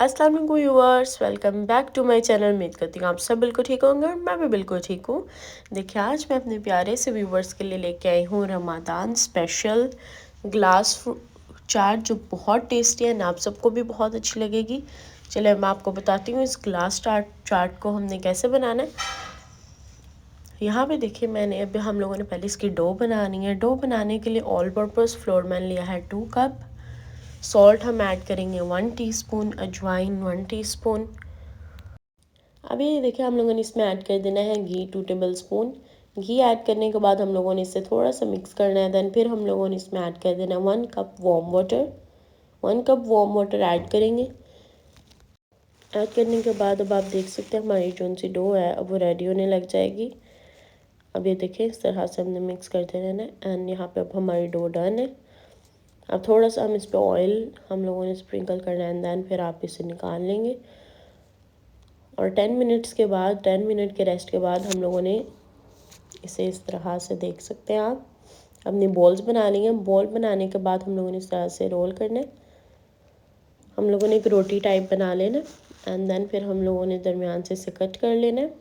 अस्सलाम वालेकुम viewers, welcome back to my channel. उम्मीद करती हूँ आप सब बिल्कुल ठीक होंगे और मैं भी बिल्कुल ठीक हूँ। देखिए, आज मैं अपने प्यारे से व्यूअर्स के लिए लेके आई हूँ रमज़ान स्पेशल ग्लास चाट, जो बहुत टेस्टी है ना, आप सबको भी बहुत अच्छी लगेगी। चलिए मैं आपको बताती हूँ इस ग्लास चाट को हमने कैसे बनाना है। यहाँ पे देखिए, मैंने अभी हम लोगों ने पहले इसकी डो बनानी है। डो बनाने के लिए ऑल पर्पज़ फ्लोर मैंने लिया है 2 कप। सॉल्ट हम ऐड करेंगे 1 टीस्पून, अजवाइन 1 टीस्पून। अभी देखिए, हम लोगों ने इसमें ऐड कर देना है घी 2 टेबल स्पून। घी ऐड करने के बाद हम लोगों ने इसे थोड़ा सा मिक्स करना है। देन फिर हम लोगों ने इसमें ऐड कर देना है 1 cup warm water. 1 cup warm water add करेंगे। ऐड करने के बाद अब आप देख सकते हैं हमारी जो सी डो है अब वो रेडी होने लग जाएगी। अब ये देखिए, इस तरह से हमने मिक्स करते रहना है। एंड यहाँ पे अब हमारी डो डन है। अब थोड़ा सा हम इस पर ऑयल हम लोगों ने स्प्रिंकल करना है। एंड देन फिर आप इसे निकाल लेंगे। और 10 मिनट्स के बाद, 10 मिनट के रेस्ट के बाद हम लोगों ने इसे इस तरह से देख सकते हैं आप अपनी बॉल्स बना लेंगे। बॉल बनाने के बाद हम लोगों ने इस तरह से रोल करना है। हम लोगों ने एक रोटी टाइप बना लेना। एंड देन फिर हम लोगों ने दरमियान से इसे कट कर लेना है।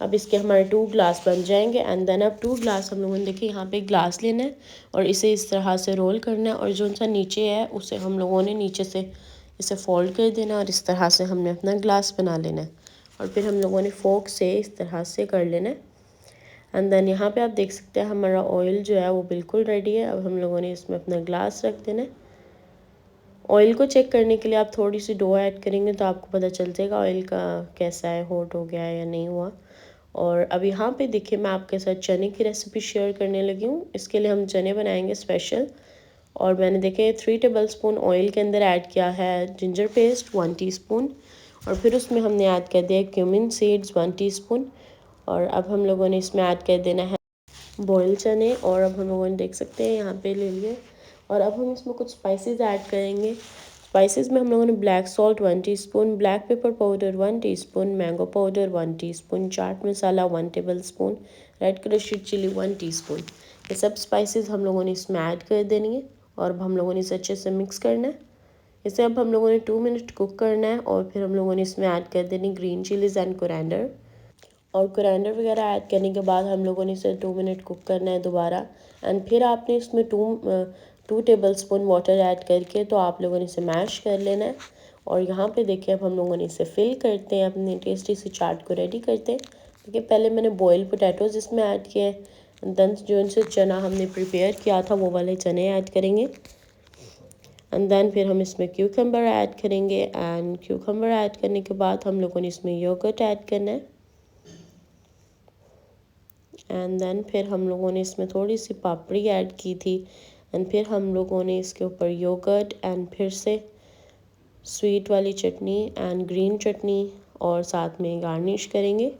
अब इसके हमारे 2 ग्लास बन जाएंगे। एंड देन अब 2 ग्लास हम लोगों ने देखिए यहाँ पे ग्लास लेना है और इसे इस तरह से रोल करना है। और जो सा नीचे है उसे हम लोगों ने नीचे से इसे फोल्ड कर देना और इस तरह से हमने अपना ग्लास बना लेना है। और फिर हम लोगों ने फोक से इस तरह से कर लेना है। एंड देन यहाँ पे आप देख सकते हैं हमारा ऑयल जो है वो बिल्कुल रेडी है। अब हम लोगों ने इसमें अपना ग्लास रख देना है। ऑयल को चेक करने के लिए आप थोड़ी सी डो ऐड करेंगे तो आपको पता चल जाएगा ऑयल का कैसा है, हॉट हो गया है या नहीं हुआ। और अब यहाँ पे देखिए, मैं आपके साथ चने की रेसिपी शेयर करने लगी हूँ। इसके लिए हम चने बनाएंगे स्पेशल। और मैंने देखे 3 टेबल स्पून ऑयल के अंदर ऐड किया है जिंजर पेस्ट 1 टीस्पून। और फिर उसमें हमने ऐड कर दिया क्यूमिन सीड्स 1 टीस्पून। और अब हम लोगों ने इसमें ऐड कर देना है बॉयल चने। और अब हम लोगों ने देख सकते हैं यहाँ पे ले लिए। और अब हम इसमें कुछ स्पाइसेस ऐड करेंगे। स्पाइसेस में हम लोगों ने black salt 1 teaspoon, black pepper powder 1 teaspoon, mango powder 1 teaspoon, chaat masala 1 tablespoon, red crushed chilli 1 teaspoon, ये सब स्पाइसेस हम लोगों ने इसमें ऐड कर देनी है। और अब हम लोगों ने इसे अच्छे से मिक्स करना है। इसे अब हम लोगों ने 2 मिनट कुक करना है। और फिर हम लोगों ने इसमें ऐड कर देनी ग्रीन चिलीज़ एंड कोरिएंडर। और कोरिएंडर वगैरह ऐड करने के बाद हम लोगों ने इसे 2 मिनट कुक करना है दोबारा। एंड फिर आपने इसमें 2 टेबल स्पून वाटर ऐड करके तो आप लोगों ने इसे मैश कर लेना है। और यहाँ पे देखिए, अब हम लोगों ने इसे फिल करते हैं, अपनी टेस्टी सी चाट को रेडी करते हैं। देखिए, पहले मैंने बॉयल पोटैटोज इसमें ऐड किए हैं। देन जो इनसे चना हमने प्रिपेयर किया था वो वाले चने ऐड करेंगे। एंड देन फिर हम इसमें क्यूकम्बर ऐड करेंगे। एंड क्यूकम्बर ऐड करने के बाद हम लोगों ने इसमें योगर्ट ऐड करना है। एंड देन फिर हम लोगों ने इसमें थोड़ी सी पापड़ी ऐड की थी। एंड फिर हम लोगों ने इसके ऊपर योगर्ट एंड फिर से स्वीट वाली चटनी एंड ग्रीन चटनी और साथ में गार्निश करेंगे।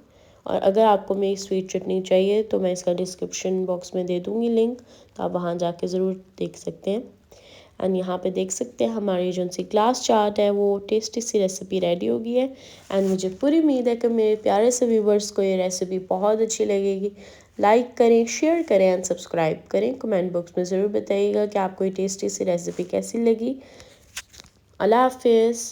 और अगर आपको मेरी स्वीट चटनी चाहिए तो मैं इसका डिस्क्रिप्शन बॉक्स में दे दूँगी लिंक, तो आप वहाँ जाके ज़रूर देख सकते हैं। एंड यहाँ पे देख सकते हैं हमारी जो सी ग्लास चाट है वो टेस्टी सी रेसिपी रेडी हो गई है। एंड मुझे पूरी उम्मीद है कि मेरे प्यारे से व्यूवर्स को ये रेसिपी बहुत अच्छी लगेगी। लाइक करें, शेयर करें एंड सब्सक्राइब करें। कमेंट बॉक्स में ज़रूर बताइएगा कि आपको ये टेस्टी सी रेसिपी कैसी लगी। अल्लाह हाफिज़।